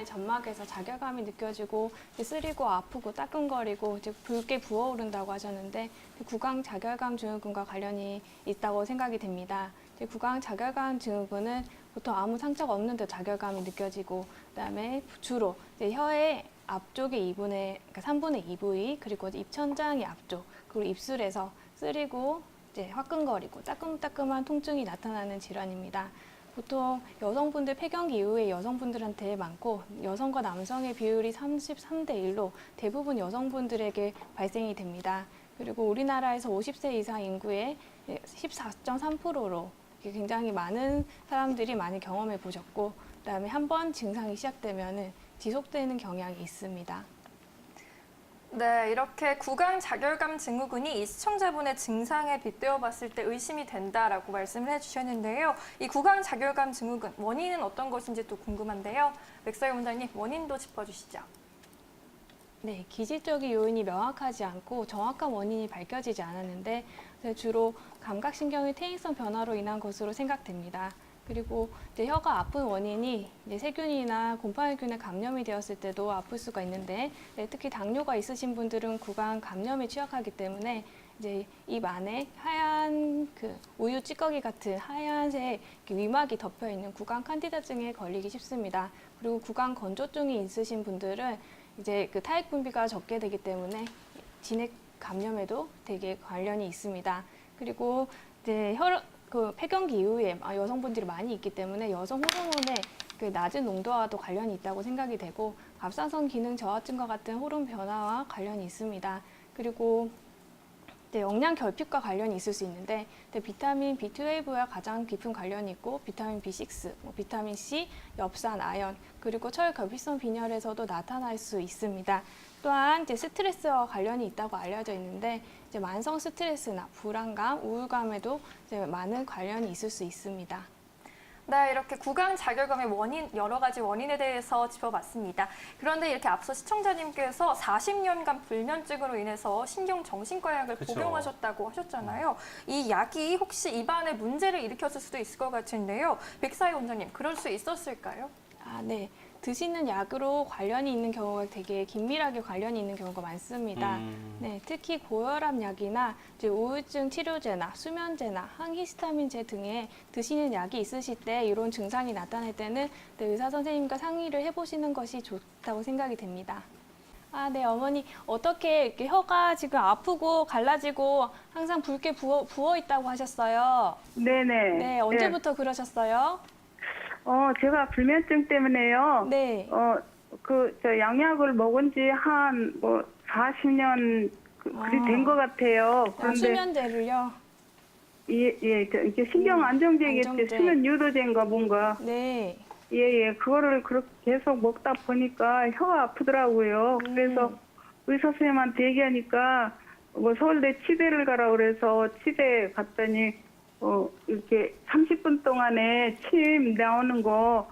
점막에서 자결감이 느껴지고 쓰리고 아프고 따끔거리고 이제 붉게 부어오른다고 하셨는데 구강 자결감 증후군과 관련이 있다고 생각이 됩니다. 구강 자결감 증후군은 보통 아무 상처가 없는데 자결감이 느껴지고 그다음에 주로 혀의 앞쪽의 2분의, 그러니까 3분의 2 부위 그리고 입천장의 앞쪽 그리고 입술에서 쓰리고 이제 화끈거리고 따끔따끔한 통증이 나타나는 질환입니다. 보통 여성분들 폐경기 이후에 여성분들한테 많고 여성과 남성의 비율이 33대 1로 대부분 여성분들에게 발생이 됩니다. 그리고 우리나라에서 50세 이상 인구의 14.3%로 굉장히 많은 사람들이 많이 경험해 보셨고 그다음에 한번 증상이 시작되면 지속되는 경향이 있습니다. 네, 이렇게 구강 자결감 증후군이 이 시청자분의 증상에 빗대어 봤을 때 의심이 된다라고 말씀을 해주셨는데요. 이 구강 자결감 증후군 원인은 어떤 것인지 또 궁금한데요. 백서희 원장님 원인도 짚어주시죠. 네, 기질적인 요인이 명확하지 않고 정확한 원인이 밝혀지지 않았는데 주로 감각신경의 퇴행성 변화로 인한 것으로 생각됩니다. 그리고 이제 혀가 아픈 원인이 이제 세균이나 곰팡이균에 감염이 되었을 때도 아플 수가 있는데 특히 당뇨가 있으신 분들은 구강 감염에 취약하기 때문에 이제 입 안에 하얀 그 우유 찌꺼기 같은 하얀색 위막이 덮여 있는 구강 칸디다증에 걸리기 쉽습니다. 그리고 구강 건조증이 있으신 분들은 이제 그 타액 분비가 적게 되기 때문에 진액 감염에도 되게 관련이 있습니다. 그리고 이제 그 폐경기 이후에 여성분들이 많이 있기 때문에 여성 호르몬의 그 낮은 농도와도 관련이 있다고 생각이 되고 갑상선 기능 저하증과 같은 호르몬 변화와 관련이 있습니다. 그리고 영양 결핍과 관련이 있을 수 있는데 비타민 B12와 가장 깊은 관련이 있고 비타민 B6, 비타민 C, 엽산, 아연 그리고 철 결핍성 빈혈에서도 나타날 수 있습니다. 또한 이제 스트레스와 관련이 있다고 알려져 있는데 이제 만성 스트레스나 불안감, 우울감에도 이제 많은 관련이 있을 수 있습니다. 네, 이렇게 구강 자결감의 원인, 여러 가지 원인에 대해서 짚어봤습니다. 그런데 이렇게 앞서 시청자님께서 40년간 불면증으로 인해서 신경정신과 약을 그쵸. 복용하셨다고 하셨잖아요. 이 약이 혹시 입안에 문제를 일으켰을 수도 있을 것 같은데요. 백사희 원장님, 그럴 수 있었을까요? 네. 드시는 약으로 관련이 있는 경우가 되게 긴밀하게 관련이 있는 경우가 많습니다. 네, 특히 고혈압 약이나 이제 우울증 치료제나 수면제나 항히스타민제 등에 드시는 약이 있으실 때 이런 증상이 나타날 때는 의사 선생님과 상의를 해보시는 것이 좋다고 생각이 됩니다. 네, 어머니 어떻게 이렇게 혀가 지금 아프고 갈라지고 항상 붉게 부어 있다고 하셨어요? 네네. 네, 언제부터 그러셨어요? 제가 불면증 때문에요. 네. 양약을 먹은 지 한 40년 그리 된 것 같아요. 그런데 수면제를요? 이게 신경 안정제겠지. 안정제. 수면 유도제인가 뭔가. 네. 그거를 그렇게 계속 먹다 보니까 혀가 아프더라고요. 그래서 의사 선생님한테 얘기하니까 서울대 치대를 가라 그래서 치대 갔더니 이렇게 30분 동안에 침 나오는 거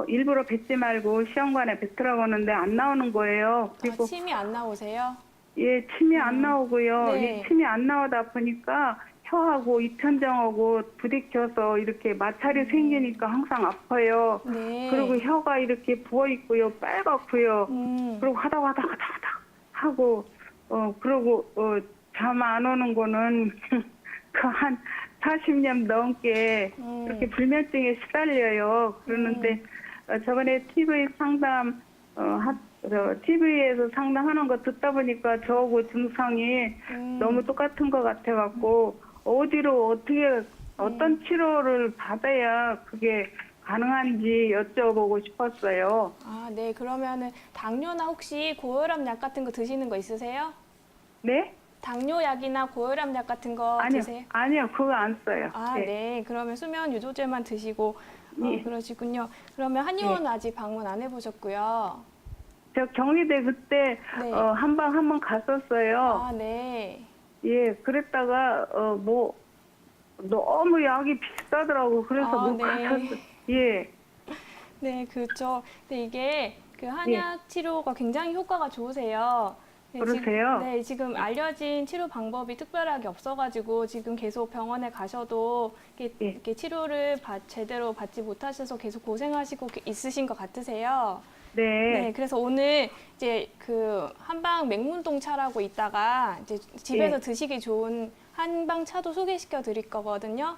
일부러 뱉지 말고 시험관에 뱉으라고 하는데 안 나오는 거예요. 그리고 침이 안 나오세요? 침이 안 나오고요. 네. 이 침이 안 나오다 보니까 혀하고 입천장하고 부딪혀서 이렇게 마찰이 생기니까 항상 아파요. 네. 그리고 혀가 이렇게 부어 있고요, 빨갛고요. 그리고 하다 하고 그러고 잠 안 오는 거는 그 한 40년 넘게 그렇게 불면증에 시달려요. 그러는데 저번에 TV 상담 TV에서 상담하는 거 듣다 보니까 저하고 증상이 너무 똑같은 것 같아갖고 어디로 어떤 치료를 받아야 그게 가능한지 여쭤보고 싶었어요. 네. 그러면은 당뇨나 혹시 고혈압 약 같은 거 드시는 거 있으세요? 네? 당뇨 약이나 고혈압 약 같은 거 드세요? 아니요, 그거 안 써요. 네. 그러면 수면 유도제만 드시고 그러시군요. 그러면 한의원 아직 방문 안 해보셨고요. 저 경희대 그때 네. 한번 갔었어요. 네. 그랬다가 너무 약이 비싸더라고. 그래서 못 네. 갔었어요. 네, 그렇죠. 근데 이게 그 한약 치료가 굉장히 효과가 좋으세요. 그러세요? 지금 알려진 치료 방법이 특별하게 없어가지고 지금 계속 병원에 가셔도 이렇게 치료를 제대로 받지 못하셔서 계속 고생하시고 있으신 것 같으세요. 네. 네, 그래서 오늘 이제 그 한방 맹문동차라고 있다가 이제 집에서 예. 드시기 좋은 한방 차도 소개시켜 드릴 거거든요.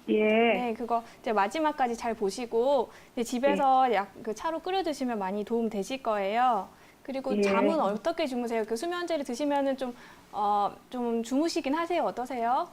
예. 네, 그거 이제 마지막까지 잘 보시고 이제 집에서 그 차로 끓여 드시면 많이 도움 되실 거예요. 그리고 예. 잠은 어떻게 주무세요? 그 수면제를 드시면은 좀 주무시긴 하세요. 어떠세요?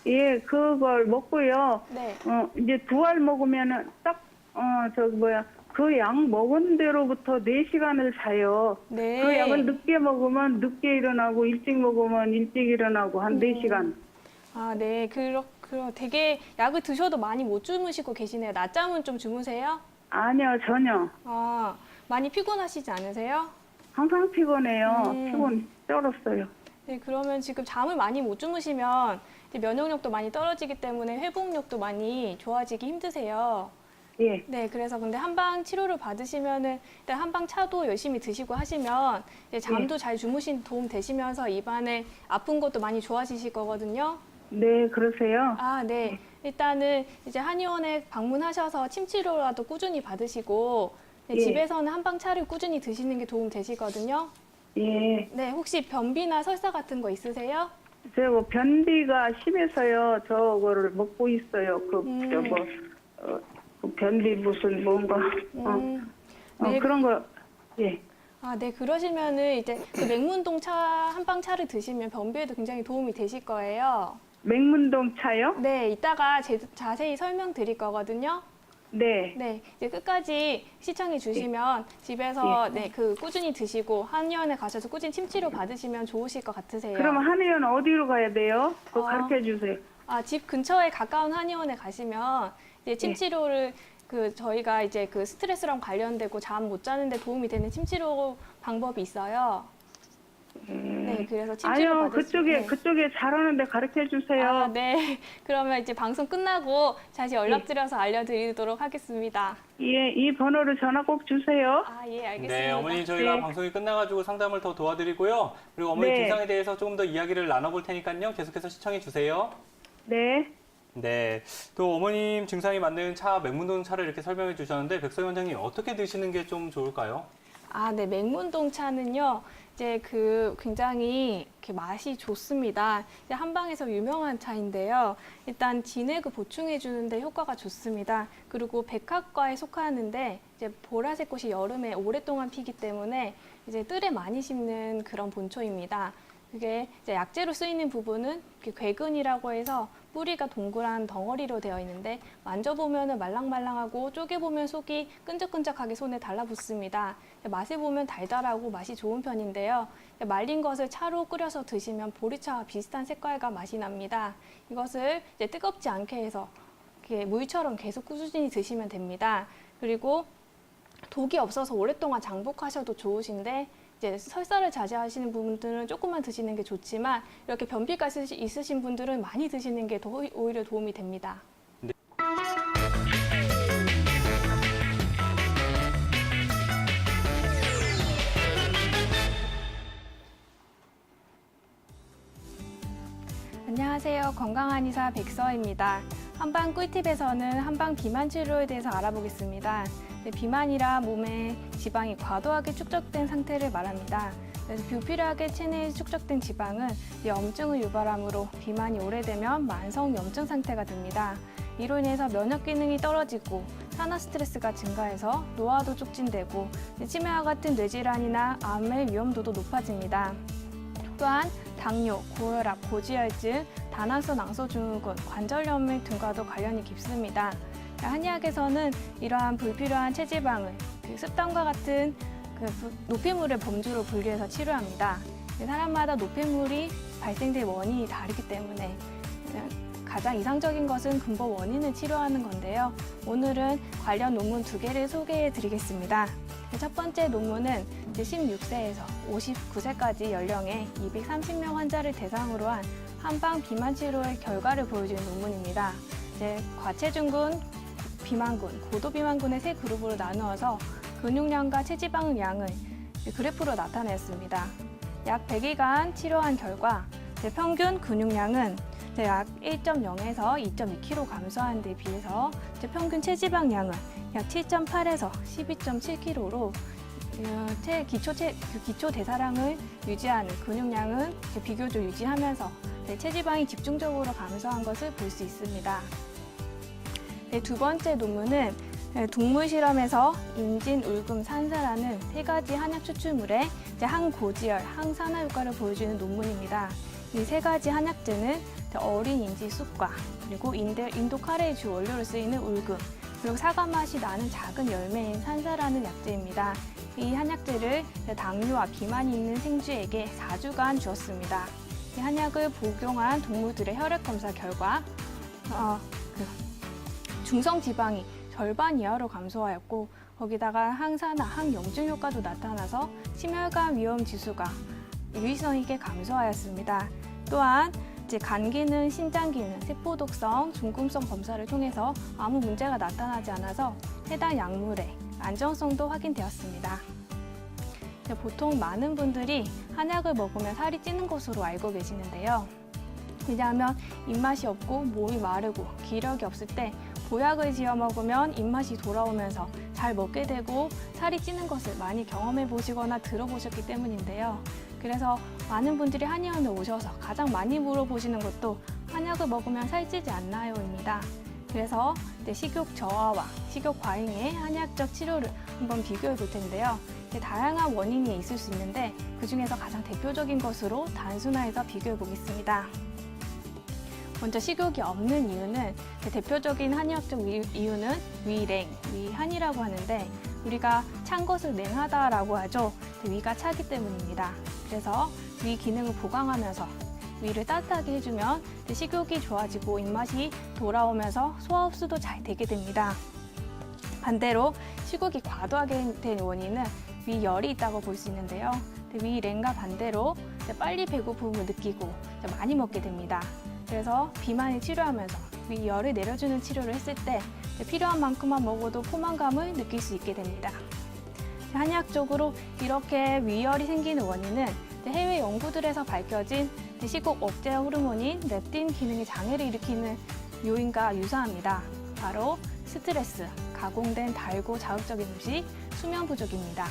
예, 그걸 먹고요. 네. 이제 2알 먹으면은 딱, 그 약 먹은 대로부터 4시간을 자요. 네. 그 약을 늦게 먹으면 늦게 일어나고, 일찍 먹으면 일찍 일어나고, 한 4시간. 아, 네. 되게 약을 드셔도 많이 못 주무시고 계시네요. 낮잠은 좀 주무세요? 아니요, 전혀. 아, 많이 피곤하시지 않으세요? 항상 피곤해요. 피곤 쩔었어요. 네, 그러면 지금 잠을 많이 못 주무시면 이제 면역력도 많이 떨어지기 때문에 회복력도 많이 좋아지기 힘드세요. 예. 네, 그래서 근데 한방 치료를 받으시면은 일단 한방 차도 열심히 드시고 하시면 이제 잠도 잘 주무신 도움 되시면서 입안에 아픈 것도 많이 좋아지실 거거든요. 네, 그러세요. 아, 네. 일단은 이제 한의원에 방문하셔서 침 치료라도 꾸준히 받으시고 네, 예. 집에서는 한방 차를 꾸준히 드시는 게 도움 되시거든요. 예. 네, 혹시 변비나 설사 같은 거 있으세요? 저 변비가 심해서요. 저거를 먹고 있어요. 그 변비 무슨 뭔가 네. 그런 거. 예. 아, 네. 그러시면은 이제 그 맹문동차 한방 차를 드시면 변비에도 굉장히 도움이 되실 거예요. 맹문동 차요? 네, 이따가 자세히 설명드릴 거거든요. 네. 네, 이제 끝까지 시청해 주시면 집에서 예. 네, 그 꾸준히 드시고 한의원에 가셔서 꾸준히 침치료 받으시면 좋으실 것 같으세요. 그럼 한의원 어디로 가야 돼요? 그거 아. 가르쳐 주세요. 아, 집 근처에 가까운 한의원에 가시면 이제 침치료를 저희가 이제 그 스트레스랑 관련되고 잠 못 자는데 도움이 되는 침치료 방법이 있어요. 네, 그래서 침치료 아니요, 받으시면 그쪽에 잘하는데 가르쳐 주세요. 아, 네. 그러면 이제 방송 끝나고 다시 연락드려서 알려드리도록 하겠습니다. 예, 이 번호로 전화 꼭 주세요. 아, 예, 알겠습니다. 네, 어머니 저희가 네. 방송이 끝나가지고 상담을 더 도와드리고요. 그리고 어머니 네. 증상에 대해서 조금 더 이야기를 나눠볼 테니까요. 계속해서 시청해 주세요. 네. 네, 또 어머님 증상이 맞는 차, 맹문동 차를 이렇게 설명해 주셨는데 백서 원장님 어떻게 드시는 게 좀 좋을까요? 아, 네. 맹문동차는요, 이제 굉장히 이렇게 맛이 좋습니다. 이제 한방에서 유명한 차인데요. 일단 진액을 보충해 주는데 효과가 좋습니다. 그리고 백합과에 속하는데 이제 보라색 꽃이 여름에 오랫동안 피기 때문에 이제 뜰에 많이 심는 그런 본초입니다. 그게 이제 약재로 쓰이는 부분은 괴근이라고 해서 뿌리가 동그란 덩어리로 되어 있는데 만져보면 말랑말랑하고 쪼개보면 속이 끈적끈적하게 손에 달라붙습니다. 맛을 보면 달달하고 맛이 좋은 편인데요. 말린 것을 차로 끓여서 드시면 보리차와 비슷한 색깔과 맛이 납니다. 이것을 이제 뜨겁지 않게 해서 이렇게 물처럼 계속 꾸준히 드시면 됩니다. 그리고 독이 없어서 오랫동안 장복하셔도 좋으신데 이제 설사를 자제하시는 분들은 조금만 드시는 게 좋지만 이렇게 변비가 있으신 분들은 많이 드시는 게 오히려 도움이 됩니다. 안녕하세요. 건강한의사 백서입니다. 한방 꿀팁에서는 한방 비만 치료에 대해서 알아보겠습니다. 비만이라 몸에 지방이 과도하게 축적된 상태를 말합니다. 그래서 불필요하게 체내에 축적된 지방은 염증을 유발하므로 비만이 오래되면 만성 염증 상태가 됩니다. 이로 인해서 면역 기능이 떨어지고 산화 스트레스가 증가해서 노화도 촉진되고 치매와 같은 뇌질환이나 암의 위험도도 높아집니다. 또한 당뇨, 고혈압, 고지혈증, 다낭성 낭소증후군, 관절염 등과도 관련이 깊습니다. 한의학에서는 이러한 불필요한 체지방을 습담과 같은 노폐물의 범주로 분류해서 치료합니다. 사람마다 노폐물이 발생될 원인이 다르기 때문에 가장 이상적인 것은 근본 원인을 치료하는 건데요. 오늘은 관련 논문 2개를 소개해 드리겠습니다. 첫 번째 논문은 16세에서 59세까지 연령의 230명 환자를 대상으로 한 한방 비만 치료의 결과를 보여주는 논문입니다. 과체중군, 비만군, 고도비만군의 세 그룹으로 나누어서 근육량과 체지방 양을 그래프로 나타냈습니다. 약 100일간 치료한 결과 평균 근육량은 약 1.0에서 2.2kg 감소한 데 비해서 평균 체지방 양은 약 7.8에서 12.7kg로 기초 대사량을 유지하는 근육량은 비교적 유지하면서 체지방이 집중적으로 감소한 것을 볼 수 있습니다. 두 번째 논문은 동물 실험에서 인진, 울금, 산사라는 세 가지 한약 추출물의 항고지혈, 항산화 효과를 보여주는 논문입니다. 이 세 가지 한약재는 어린 인지 쑥과 그리고 인도 카레의 주 원료로 쓰이는 울금, 그리고 사과 맛이 나는 작은 열매인 산사라는 약재입니다. 이 한약재를 당뇨와 비만이 있는 생쥐에게 4주간 주었습니다. 이 한약을 복용한 동물들의 혈액 검사 결과 중성 지방이 절반 이하로 감소하였고 거기다가 항산화, 항염증 효과도 나타나서 심혈관 위험 지수가 유의성 있게 감소하였습니다. 또한 간 기능, 신장 기능, 세포 독성, 중금성 검사를 통해서 아무 문제가 나타나지 않아서 해당 약물의 안정성도 확인되었습니다. 보통 많은 분들이 한약을 먹으면 살이 찌는 것으로 알고 계시는데요. 왜냐하면 입맛이 없고 몸이 마르고 기력이 없을 때 보약을 지어 먹으면 입맛이 돌아오면서 잘 먹게 되고 살이 찌는 것을 많이 경험해 보시거나 들어보셨기 때문인데요. 그래서 많은 분들이 한의원에 오셔서 가장 많이 물어보시는 것도 한약을 먹으면 살찌지 않나요? 입니다. 그래서 식욕 저하와 식욕 과잉의 한의학적 치료를 한번 비교해 볼 텐데요. 다양한 원인이 있을 수 있는데 그 중에서 가장 대표적인 것으로 단순화해서 비교해 보겠습니다. 먼저 식욕이 없는 이유는 대표적인 한의학적 이유는 위냉, 위한이라고 하는데 우리가 찬 것을 냉하다라고 하죠. 위가 차기 때문입니다. 그래서 위 기능을 보강하면서 위를 따뜻하게 해주면 식욕이 좋아지고 입맛이 돌아오면서 소화 흡수도 잘 되게 됩니다. 반대로 식욕이 과도하게 된 원인은 위열이 있다고 볼 수 있는데요. 위냉과 반대로 빨리 배고픔을 느끼고 많이 먹게 됩니다. 그래서 비만을 치료하면서 위열을 내려주는 치료를 했을 때 필요한 만큼만 먹어도 포만감을 느낄 수 있게 됩니다. 한의학적으로 이렇게 위열이 생기는 원인은 해외 연구들에서 밝혀진 식욕 억제 호르몬인 렙틴 기능의 장애를 일으키는 요인과 유사합니다. 바로 스트레스, 가공된 달고 자극적인 음식, 수면 부족입니다.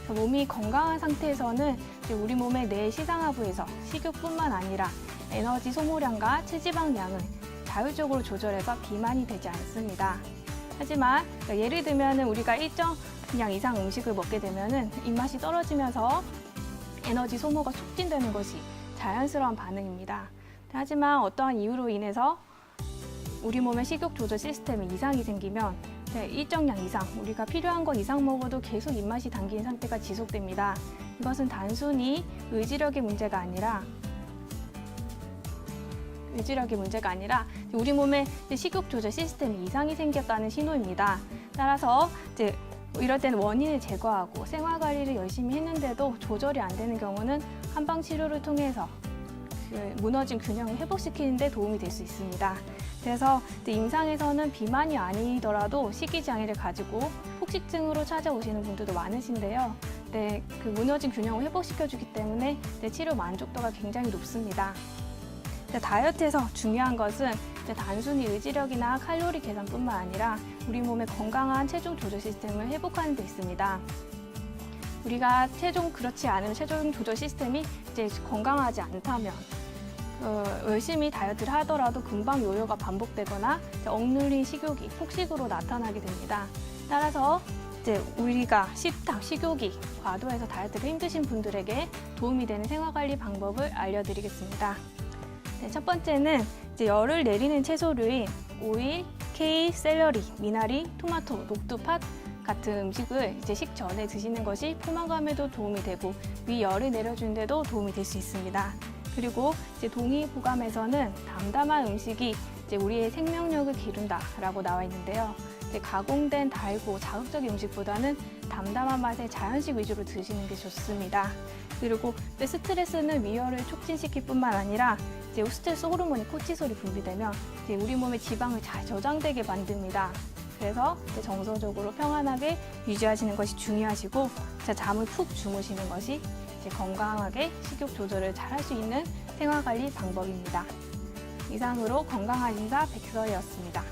몸이 건강한 상태에서는 우리 몸의 내 시상하부에서 식욕뿐만 아니라 에너지 소모량과 체지방량을 자율적으로 조절해서 비만이 되지 않습니다. 하지만 예를 들면 우리가 일정량 이상 음식을 먹게 되면 입맛이 떨어지면서 에너지 소모가 촉진되는 것이 자연스러운 반응입니다. 하지만 어떠한 이유로 인해서 우리 몸의 식욕 조절 시스템에 이상이 생기면 일정량 이상, 우리가 필요한 것 이상 먹어도 계속 입맛이 당기는 상태가 지속됩니다. 이것은 단순히 의지력의 문제가 아니라 우리 몸의 식욕 조절 시스템에 이상이 생겼다는 신호입니다. 따라서 이럴 때는 원인을 제거하고 생활 관리를 열심히 했는데도 조절이 안 되는 경우는 한방 치료를 통해서 무너진 균형을 회복시키는 데 도움이 될 수 있습니다. 그래서 임상에서는 비만이 아니더라도 식이장애를 가지고 폭식증으로 찾아오시는 분들도 많으신데요. 그 무너진 균형을 회복시켜주기 때문에 치료 만족도가 굉장히 높습니다. 다이어트에서 중요한 것은 단순히 의지력이나 칼로리 계산뿐만 아니라 우리 몸의 건강한 체중 조절 시스템을 회복하는 데 있습니다. 우리가 그렇지 않은 체중 조절 시스템이 건강하지 않다면 열심히 다이어트를 하더라도 금방 요요가 반복되거나 억눌린 식욕이 폭식으로 나타나게 됩니다. 따라서 우리가 식욕이 과도해서 다이어트가 힘드신 분들에게 도움이 되는 생활관리 방법을 알려드리겠습니다. 첫 번째는 열을 내리는 채소류인 오이, 케이, 샐러리, 미나리, 토마토, 녹두, 팥 같은 음식을 식전에 드시는 것이 포만감에도 도움이 되고 위열을 내려주는 데도 도움이 될 수 있습니다. 그리고 동의보감에서는 담담한 음식이 우리의 생명력을 기른다라고 나와 있는데요. 가공된 달고 자극적인 음식보다는 담담한 맛의 자연식 위주로 드시는 게 좋습니다. 그리고 스트레스는 위열을 촉진시킬 뿐만 아니라 스트레스 호르몬이 코티솔이 분비되면 우리 몸의 지방을 잘 저장되게 만듭니다. 그래서 정서적으로 평안하게 유지하시는 것이 중요하시고 잠을 푹 주무시는 것이 건강하게 식욕 조절을 잘 할 수 있는 생활관리 방법입니다. 이상으로 건강한 인사 백서희였습니다.